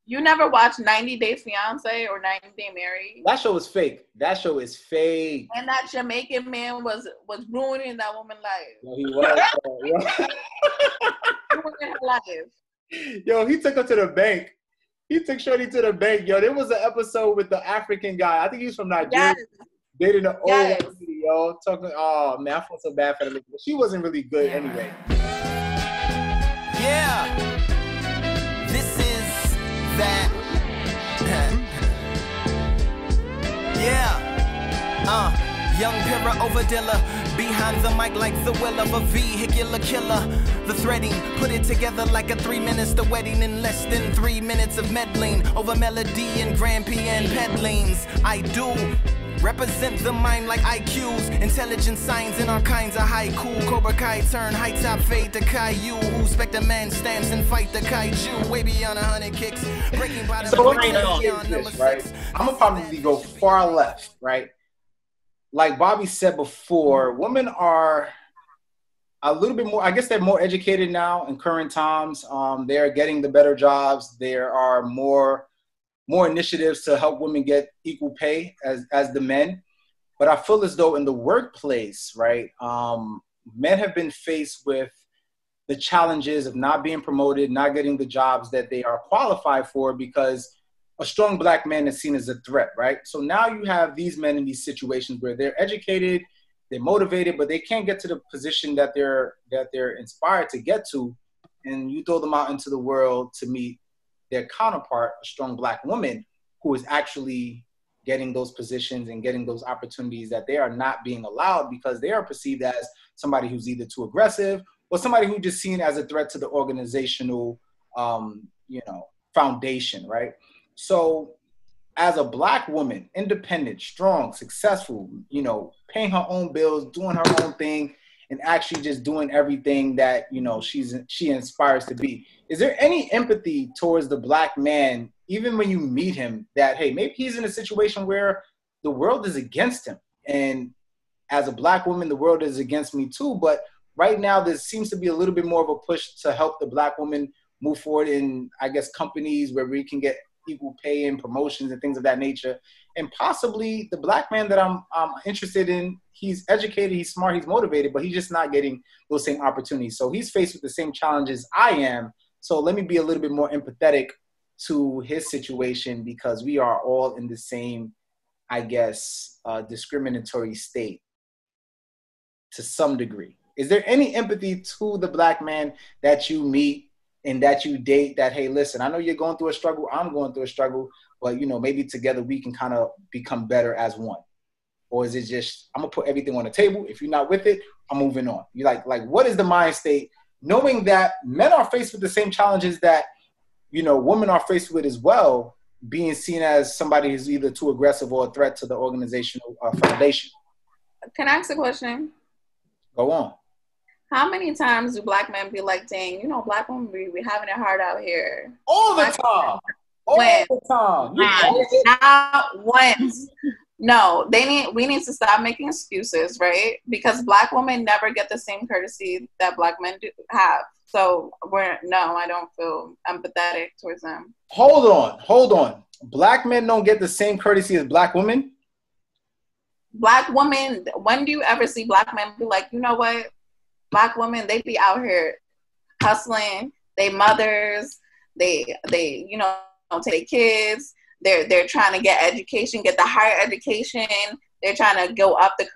You never watched 90 Day Fiance or 90 Day Married? That show is fake. That show is fake. And that Jamaican man was ruining that woman's life. Yo, he was. Ruining her life. Yo, he took her to the bank. He took Shorty to the bank. Yo, there was an episode with the African guy. I think he's from Nigeria. Yes. Dating an old Yes. lady, yo. Talking, oh, man, I felt so bad for the lady. But she wasn't really good anyway. Yeah. This is that. Yeah. Young Pira Overdilla, behind the mic like the will of a vehicular killer. The threading, put it together like a 3 minutes to wedding in less than 3 minutes of meddling over melody and grand piano pedalings. I do represent the mind like IQs, intelligent signs in all kinds of haiku. Cobra Kai turn high top fade to Caillou. Who Spectre Man stands and fight the kaiju. Way beyond 100 kicks, breaking bottom. So let me know this, right? I'm gonna probably go far left, right? Like Bobby said before, women are a little bit more, I guess they're more educated now in current times. They're getting the better jobs. There are more initiatives to help women get equal pay as the men. But I feel as though in the workplace, right, men have been faced with the challenges of not being promoted, not getting the jobs that they are qualified for because a strong black man is seen as a threat, right? So now you have these men in these situations where they're educated, they're motivated, but they can't get to the position that they're inspired to get to, and you throw them out into the world to meet their counterpart, a strong black woman who is actually getting those positions and getting those opportunities that they are not being allowed because they are perceived as somebody who's either too aggressive or somebody who's just seen as a threat to the organizational, foundation, right? So as a black woman, independent, strong, successful, paying her own bills, doing her own thing, and actually just doing everything that, she inspires to be. Is there any empathy towards the black man, even when you meet him, that, hey, maybe he's in a situation where the world is against him? And as a black woman, the world is against me too. But right now, there seems to be a little bit more of a push to help the black woman move forward in, I guess, companies where we can get equal pay and promotions and things of that nature. And possibly the black man that I'm interested in, he's educated, he's smart, he's motivated, but he's just not getting those same opportunities. So he's faced with the same challenges I am. So let me be a little bit more empathetic to his situation because we are all in the same, I guess, discriminatory state to some degree. Is there any empathy to the black man that you meet and that you date that, hey, listen, I know you're going through a struggle, I'm going through a struggle, but, maybe together we can kind of become better as one? Or is it just, I'm going to put everything on the table. If you're not with it, I'm moving on. You like what is the mind state, knowing that men are faced with the same challenges that, women are faced with as well, being seen as somebody who's either too aggressive or a threat to the organizational foundation? Can I ask a question? Go on. How many times do black men be like, dang, black women be having it hard out here? All the time. All the time. Not once. No, we need to stop making excuses, right? Because black women never get the same courtesy that black men have. So I don't feel empathetic towards them. Hold on. Black men don't get the same courtesy as black women? Black women, when do you ever see black men be like, you know what? Black women, they be out here hustling. They mothers. They take kids. They're trying to get education, get the higher education. They're trying to go up their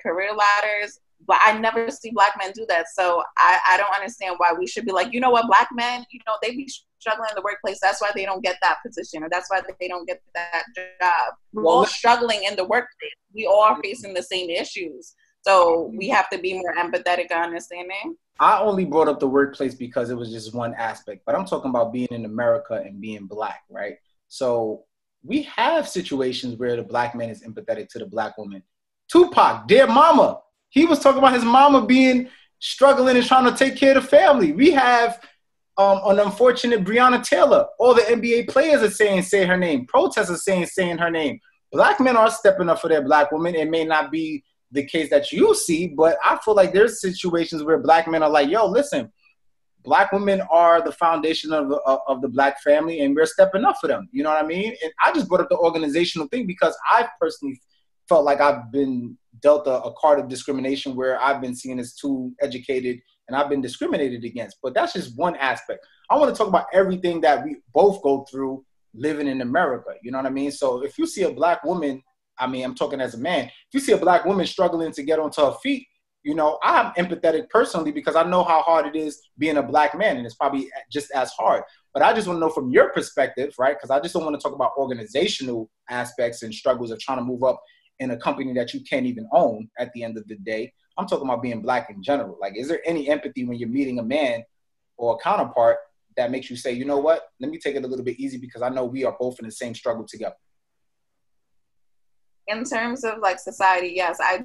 career ladders. But I never see black men do that. So I don't understand why we should be like, black men, they be struggling in the workplace. That's why they don't get that position, or that's why they don't get that job. We're all struggling in the workplace. We all are facing the same issues. So we have to be more empathetic and understanding. I only brought up the workplace because it was just one aspect, but I'm talking about being in America and being black, right? So we have situations where the black man is empathetic to the black woman. Tupac, Dear Mama, he was talking about his mama being struggling and trying to take care of the family. We have an unfortunate Breonna Taylor. All the NBA players are saying her name. Protesters saying her name. Black men are stepping up for their black women. It may not be the case that you see, but I feel like there's situations where black men are like, yo, listen, Black women are the foundation of the Black family, and we're stepping up for them. You know what I mean? And I just brought up the organizational thing because I personally felt like I've been dealt a card of discrimination where I've been seen as too educated and I've been discriminated against. But that's just one aspect. I want to talk about everything that we both go through living in America. You know what I mean? So if you see a Black woman, I mean, I'm talking as a man, if you see a Black woman struggling to get onto her feet, you know, I'm empathetic personally because I know how hard it is being a Black man, and it's probably just as hard. But I just want to know from your perspective, right? Because I just don't want to talk about organizational aspects and struggles of trying to move up in a company that you can't even own at the end of the day. I'm talking about being Black in general. Like, is there any empathy when you're meeting a man or a counterpart that makes you say, you know what, let me take it a little bit easy because I know we are both in the same struggle together? In terms of like society, yes, I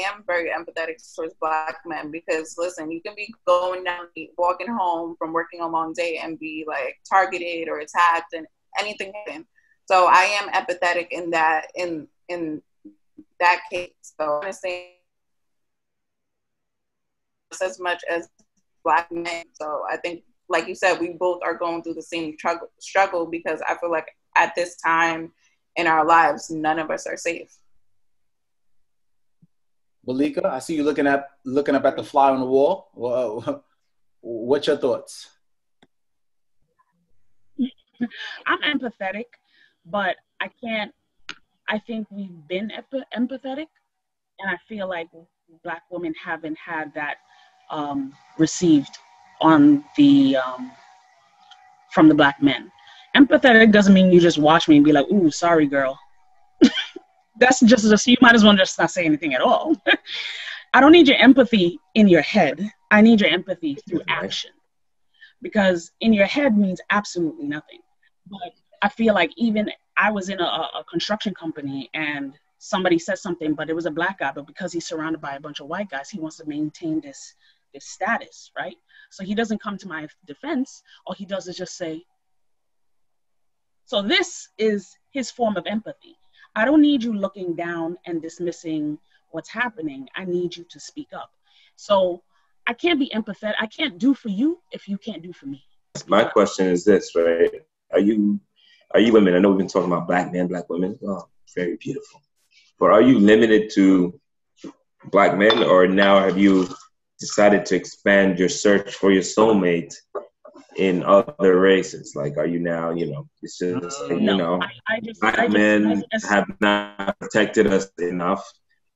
am very empathetic towards Black men because listen, you can be going down, walking home from working a long day and be like targeted or attacked and anything happen. So I am empathetic in that that case. So I understand as much as Black men. So I think, like you said, we both are going through the same struggle because I feel like at this time in our lives, none of us are safe. Malika, I see you looking up at the fly on the wall. Well, what's your thoughts? I'm empathetic, but I think we've been empathetic, and I feel like Black women haven't had that received on the from the Black men. Empathetic doesn't mean you just watch me and be like, ooh, sorry, girl. That's just, you might as well just not say anything at all. I don't need your empathy in your head. I need your empathy through action. Because in your head means absolutely nothing. But I feel like even I was in a construction company and somebody said something, but it was a Black guy, but because he's surrounded by a bunch of white guys, he wants to maintain this status, right? So he doesn't come to my defense. All he does is just say, so this is his form of empathy. I don't need you looking down and dismissing what's happening. I need you to speak up. So I can't be empathetic. I can't do for you if you can't do for me. My question is this, right? Are you women? I know we've been talking about Black men, Black women. Oh, very beautiful. But are you limited to Black men, or now have you decided to expand your search for your soulmate in other races? Like, are you now, it's just, Black men have not protected us enough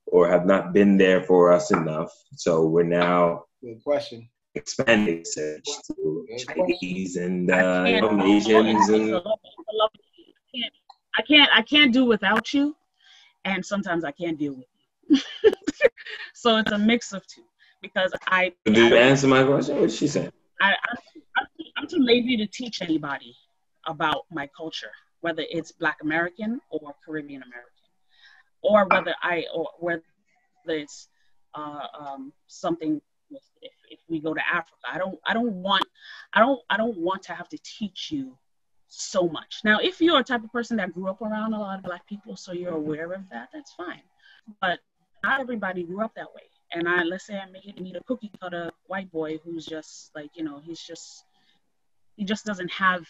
or have not been there for us enough. So we're now expanding search to Chinese and Asians. And I can't do without you. And sometimes I can't deal with you. So it's a mix of two. Because Did you answer my question? What did she say? I'm too lazy to teach anybody about my culture, whether it's Black American or Caribbean American, or whether it's something. If we go to Africa, I don't want to have to teach you so much. Now, if you're a type of person that grew up around a lot of Black people, so you're aware of that, that's fine. But not everybody grew up that way. And let's say I meet a cookie cutter white boy who's just like, he just doesn't have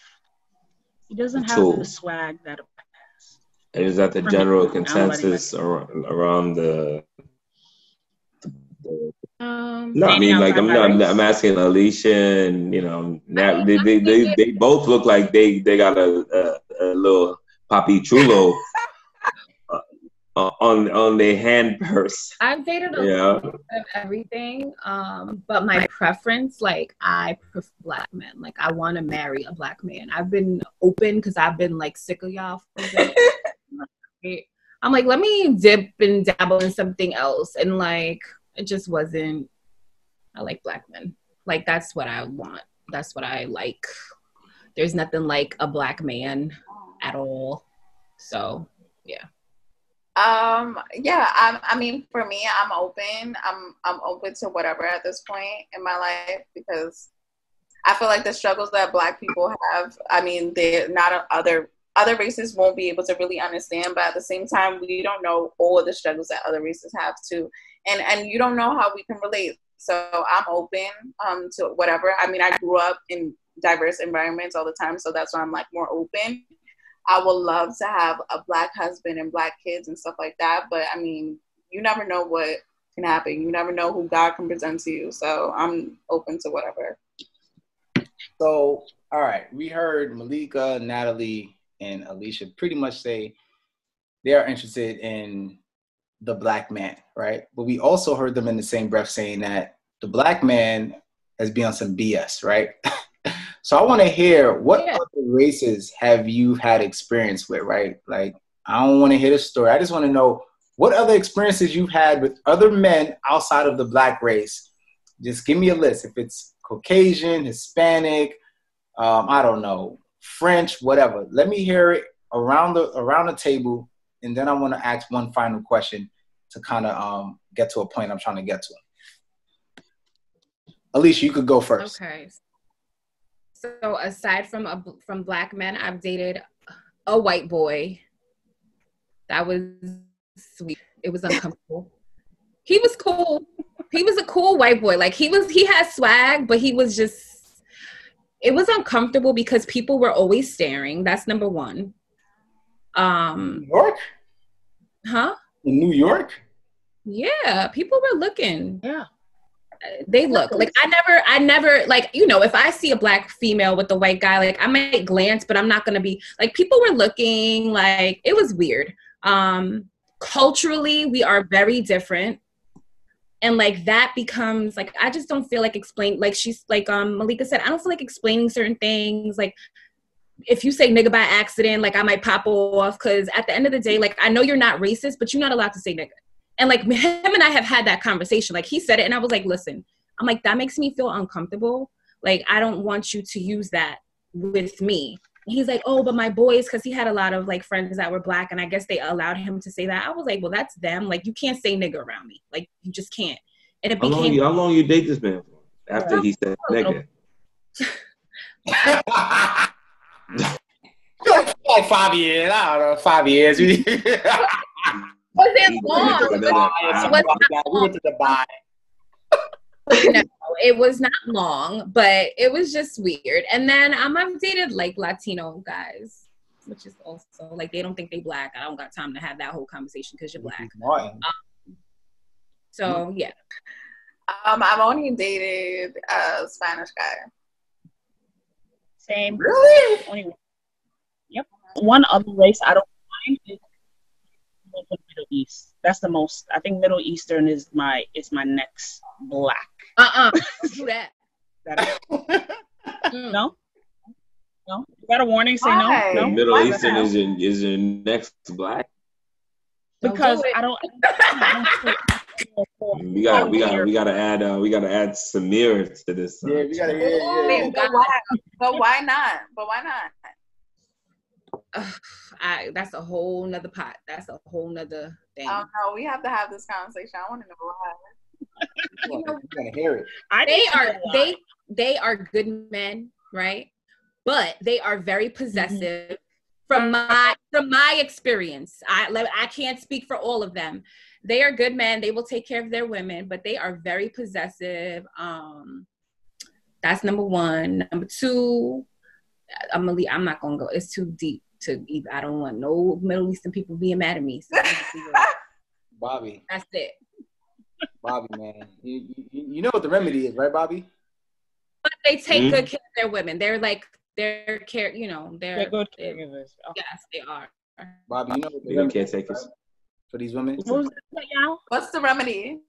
the swag that a Black has. And is that the general consensus around the no, I mean, like, I'm asking Alicia and, now they both look like they got a little Papi Chulo on their hand purse. I've dated a lot of everything, but my preference, like, I prefer Black men. Like, I want to marry a Black man. I've been open because I've been like sick of y'all. I'm like, let me dip and dabble in something else, and like, it just wasn't. I like Black men. Like, that's what I want. That's what I like. There's nothing like a Black man at all. So, yeah. I mean, for me, I'm open. I'm open to whatever at this point in my life because I feel like the struggles that Black people have, I mean, they're not other races won't be able to really understand, but at the same time, we don't know all of the struggles that other races have too. And you don't know how we can relate. So I'm open to whatever. I mean, I grew up in diverse environments all the time, so that's why I'm like more open. I would love to have a Black husband and Black kids and stuff like that, but I mean, you never know what can happen. You never know who God can present to you. So I'm open to whatever. So, all right, we heard Malika, Natalie, and Alicia pretty much say they are interested in the Black man, right? But we also heard them in the same breath saying that the Black man has been on some BS, right? So I want to hear what other races have you had experience with, right? Like, I don't want to hear the story. I just want to know what other experiences you've had with other men outside of the Black race. Just give me a list. If it's Caucasian, Hispanic, I don't know, French, whatever. Let me hear it around the table, and then I want to ask one final question to kind of get to a point I'm trying to get to. Alicia, you could go first. Okay. So aside from Black men, I've dated a white boy. That was sweet. It was uncomfortable. He was cool. He was a cool white boy. Like he had swag, but it was uncomfortable because people were always staring. That's number one. New York? Huh? In New York? Yeah, people were looking. Yeah. They look like I never like, you know, if I see a Black female with a white guy, like I might glance, but I'm not going to be like, people were looking. Like it was weird. Culturally, we are very different. And like that becomes like, I just don't feel like she's like Malika said, I don't feel like explaining certain things. Like if you say nigga by accident, like I might pop off, because at the end of the day, like I know you're not racist, but you're not allowed to say nigga. And like him and I have had that conversation. Like he said it and I was like, listen, I'm like, that makes me feel uncomfortable. Like I don't want you to use that with me. And he's like, oh, but my boys, because he had a lot of like friends that were Black, and I guess they allowed him to say that. I was like, well, that's them. Like you can't say nigga around me. Like you just can't. And it became how long you date this man for after he said nigga? Like 5 years. I don't know, 5 years. Wasn't long. We went to Dubai. No, it was not long, but it was just weird. And then I've dated like Latino guys, which is also like they don't think they Black. I don't got time to have that whole conversation because you're Black. So yeah. I've only dated a Spanish guy. Same. Really? Only, yep. One other race I don't mind is the Middle East. That's the most. I think Middle Eastern is my next Black. Do that. No. No. You got a warning? Say Why? no. The No. Middle Eastern is your next Black. Because do I don't. We gotta add Samir to this. Yeah, we gotta. Yeah. But why not? That's a whole nother pot. That's a whole nother thing. Oh no, we have to have this conversation. I want to know why. You gotta hear it. They are good men, right? But they are very possessive. From my experience, I can't speak for all of them. They are good men. They will take care of their women, but they are very possessive. That's number one. Number two, I'm not gonna go. It's too deep to even. I don't want no Middle Eastern people being mad at me. So Bobby. That's it. Bobby, man, you know what the remedy is, right, Bobby? But they take good care of their women. They're like they're care. You know, they're good caregivers. Yes, they are. Bobby, you know what the They remedy can't is, take right? us. For these women. What's the remedy?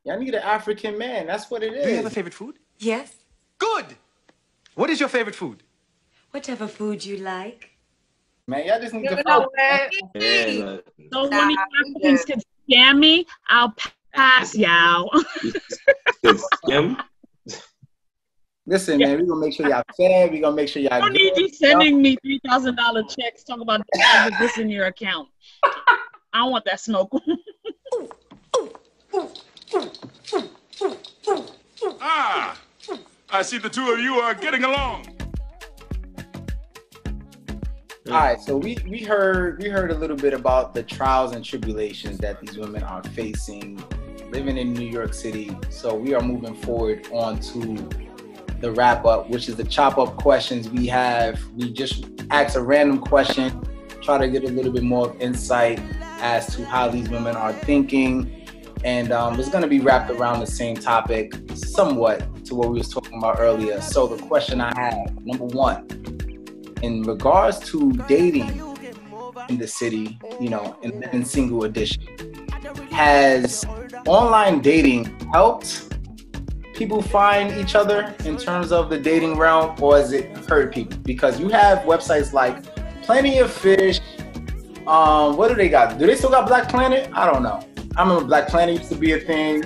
I need an African man. That's what it is. Do you have a favorite food? Yes. Good. What is your favorite food? Whatever food you like. Man, y'all just need to know what? Yeah, So when these Africans can scam me, I'll pass y'all. Him? Listen, man, we're gonna make sure y'all fed. We're gonna make sure y'all I don't need you sending me $3,000 checks. Talk about this in your account. I don't want that smoke. Ah, I see the two of you are getting along. All right, so we heard a little bit about the trials and tribulations that these women are facing living in New York City. So we are moving forward on to the wrap up, which is the chop up questions we have. We just ask a random question, try to get a little bit more of insight as to how these women are thinking. And it's going to be wrapped around the same topic somewhat to what we was talking about earlier. So the question I have, number one, in regards to dating in the city, you know, in single edition, has online dating helped people find each other in terms of the dating realm, or has it hurt people? Because you have websites like Plenty of Fish. What do they got? Do they still got Black Planet? I don't know. I remember Black Planet used to be a thing.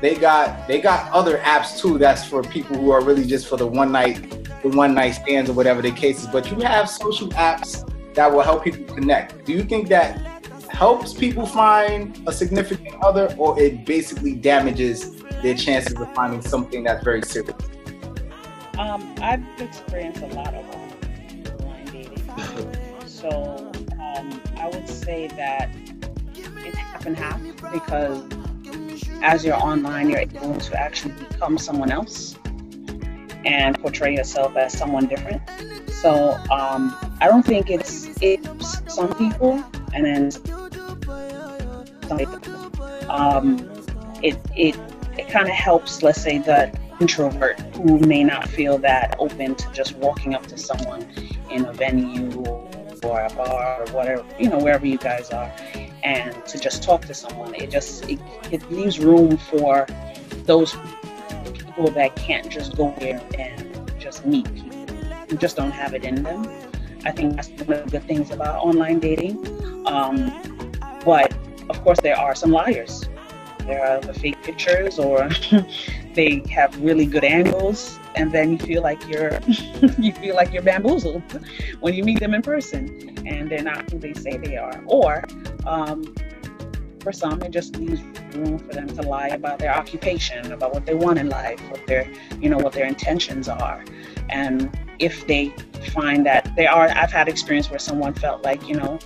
They got other apps too. That's for people who are really just for the one night stands or whatever the case is. But you have social apps that will help people connect. Do you think that helps people find a significant other, or it basically damages their chances of finding something that's very serious? I've experienced a lot of online dating. So I would say that it's half and half, because as you're online, you're able to actually become someone else and portray yourself as someone different. So I don't think it's some people, and then some people. It kind of helps, let's say, the introvert who may not feel that open to just walking up to someone in a venue or a bar or whatever, you know, wherever you guys are, and to just talk to someone. It leaves room for those people that can't just go there and just meet people, who just don't have it in them. I think that's one of the good things about online dating. But of course, there are some liars. There are the fake pictures, or they have really good angles, and then you feel like you're bamboozled when you meet them in person, and they're not who they say they are. Or for some, it just leaves room for them to lie about their occupation, about what they want in life, what their intentions are. And if they find that I've had experience where someone felt like, you know,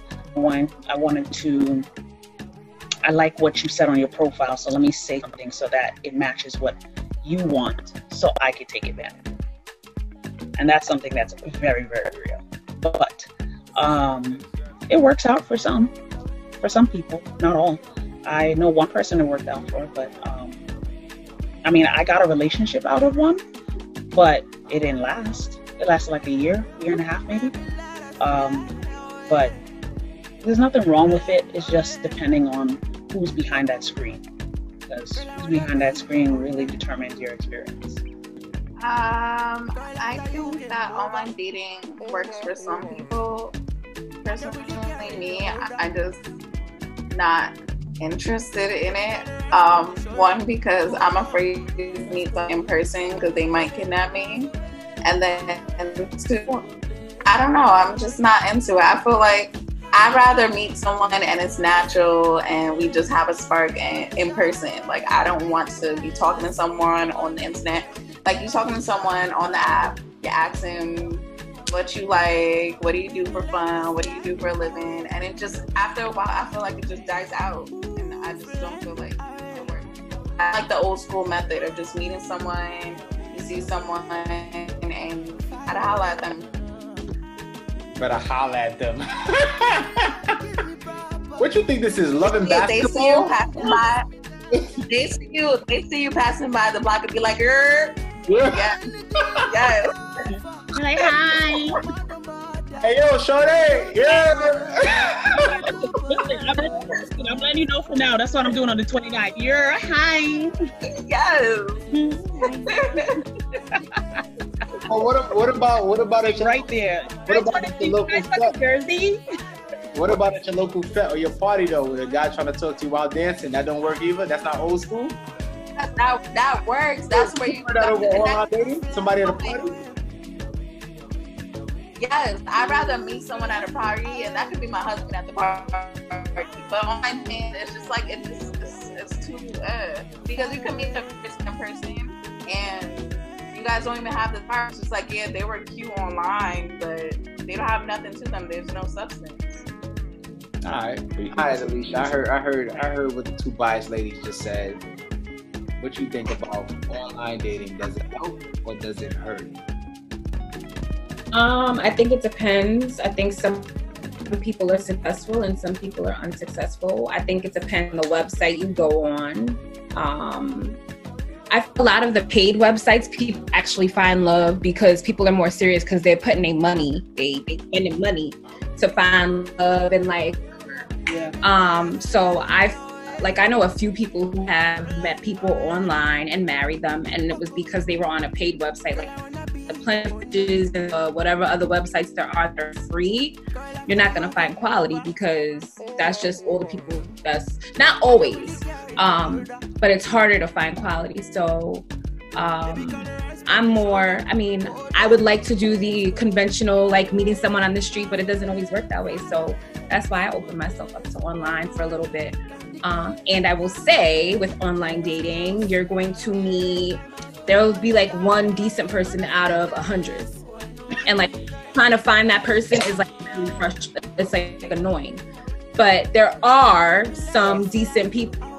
I like what you said on your profile, so let me say something so that it matches what you want, so I could take advantage. And that's something that's very, very real. But it works out for some people, not all. I know one person it worked out for, but I mean, I got a relationship out of one, but it didn't last. It lasted like a year and a half maybe. But there's nothing wrong with it. It's just depending on who's behind that screen, because who's behind that screen really determines your experience. I think that online dating works for some people. Personally, me, I'm just not interested in it. One, because I'm afraid to meet them in person because they might kidnap me, and two, I don't know, I'm just not into it. I feel like I'd rather meet someone and it's natural and we just have a spark in person. Like, I don't want to be talking to someone on the internet. Like, you talking to someone on the app, you ask them what you like, what do you do for fun, what do you do for a living, and it just, after a while, I feel like it just dies out, and I just don't feel like it works. I like the old school method of just meeting someone, you see someone, and you gotta holler at them. Better holler at them. What you think this is, Love and Basketball? They see you passing by the block and be like, yeah. Like, hi. Hey, yo, shorty. Yeah. I'm letting you know for now. That's what I'm doing on the 29th. You're hi. Yes. What about at your, right there? What about at your local fete? Jersey? What about at your local fete or your party though, with a guy trying to talk to you while dancing? That don't work either. That's not old school. That works. That's where you. That over online dating? Somebody at a party. Yes, I'd rather meet someone at a party, and that could be my husband at the party. But online dating, it's just like it's too because you can meet them in person, and you guys don't even have the part. It's just like, yeah, they were cute online, but they don't have nothing to them. There's no substance. All right, Alicia. I heard what the two biased ladies just said. What you think about online dating? Does it help or does it hurt? I think it depends. I think some people are successful and some people are unsuccessful. I think it depends on the website you go on. A lot of the paid websites, people actually find love because people are more serious because they're putting their money, they spending money to find love and like, so I know a few people who have met people online and married them, and it was because they were on a paid website, like the Pledges and whatever other websites there are that are free. You're not gonna find quality because that's just all the people. That's not always, but it's harder to find quality. So I'm more. I mean, I would like to do the conventional, like meeting someone on the street, but it doesn't always work that way. So that's why I opened myself up to online for a little bit. And I will say, with online dating, you're going to meet. There will be like one decent person out of 100, and like trying to find that person is like really frustrating. It's like annoying, but there are some decent people